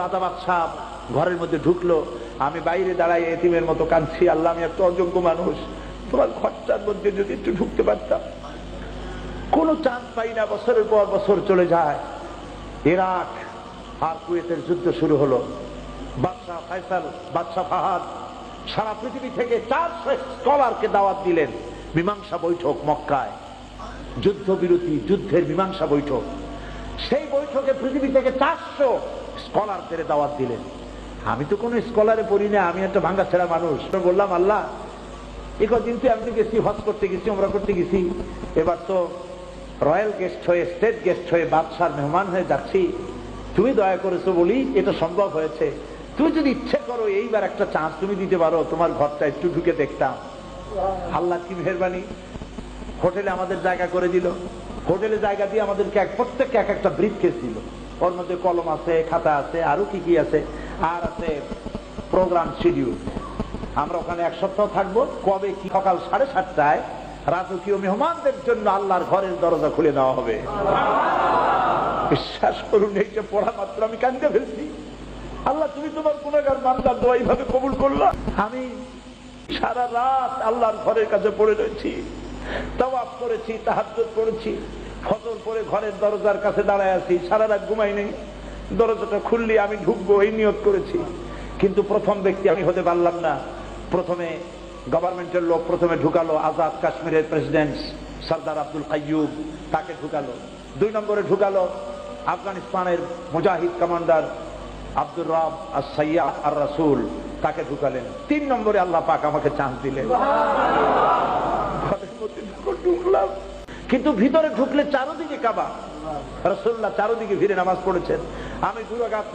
রাজা বাদশাহ ঘরের মধ্যে ঢুকলো, আমি বাইরে দাঁড়াই এতিমের মতো কাঁদছি, আল্লাহ আমি একটা অযোগ্য মানুষ, তোমার ঘরটার মধ্যে যদি একটু ঢুকতে পারতাম। কোনো চান্স পাই না, বছরের পর বছর চলে যায়। ইরাক আর কুয়েতের যুদ্ধ শুরু হলো। বাদশাহ ফয়সাল, বাদশাহ ফাহাদ সারা পৃথিবী থেকে 400 স্কলারকে দাওয়াত দিলেন মীমাংসা বৈঠক মক্কায়, যুদ্ধবিরতি, যুদ্ধের মীমাংসা বৈঠক। সেই বৈঠকে পৃথিবী থেকে 400 স্কলারদের দাওয়াত দিলেন। আমি তো কোনো স্কলারে পড়ি না, আমি একটা ভাঙ্গা ছেড়া মানুষ। বললাম, আল্লাহ এই কদিন তো আমি গেছি, হজ করতে গেছি, ওমরা করতে গেছি, এবার তো রয়্যাল গেস্ট হয়ে, স্টেট গেস্ট হয়ে, বাদশার মেহমান হয়ে যাচ্ছি, তুমি দয়া করেছো বলি এটা সম্ভব হয়েছে। তুমি যদি ইচ্ছে করো এইবার একটা চান্স তুমি দিতে পারো, তোমার ঘরটা একটু ঢুকে দেখতাম। আল্লাহ কি মেহেরবানি, হোটেলে আমাদের জায়গা করে দিল। হোটেলে জায়গা দিয়ে আমাদেরকে প্রত্যেককে এক একটা ব্রিফকেস দিল, ওর মধ্যে কলম আছে, খাতা আছে, আরো কি কি আছে, আর আছে প্রোগ্রাম শিডিউল। আমরা ওখানে 1 সপ্তাহ থাকবো। কবে কি? সকাল 7:30টায় রাজকীয় মেহমানদের জন্য আল্লাহর ঘরের দরজা খুলে দেওয়া হবে। বিশ্বাস করুন, এইটা পড়া মাত্র আমি কাঁদতে ফেলছি। আল্লাহ তুমি তোমার গুনাহগার বান্দার দোয়া এইভাবে কবুল করলা। আমি সারা রাত আল্লাহর ঘরের কাছে পড়ে রয়েছি, তাওয়াফ করেছি, তাহাজ্জুদ করেছি, ফজর পরে ঘরের দরজার কাছে দাঁড়ায় আছি, সারা রাত ঘুমাই নেই। দরজাটা খুললি আমি ঢুকবো এই নিয়ত করেছি, কিন্তু প্রথম ব্যক্তি আমি হতে পারলাম না। প্রথমে গভর্নমেন্টের লোক প্রথমে ঢুকালো, আজাদ কাশ্মীরের প্রেসিডেন্ট সরদার আব্দুল কাইয়ুব, তাকে ঢুকালো। 2 নম্বরে ঢুকালো আফগানিস্তানের মুজাহিদ কমান্ডার আব্দুর রব আস-সাইয়াদ আর-রাসূল, তাকে ঢুকালেন। 3 নম্বরে আল্লাহ পাক আমাকে চান্স দিলেন। ঢুকলাম, কিন্তু ভিতরে ঢুকলে চারদিকে কাবা, রাসূলুল্লাহ চারদিকে ভিড়ে নামাজ পড়েছেন। আমি 2 রাকাত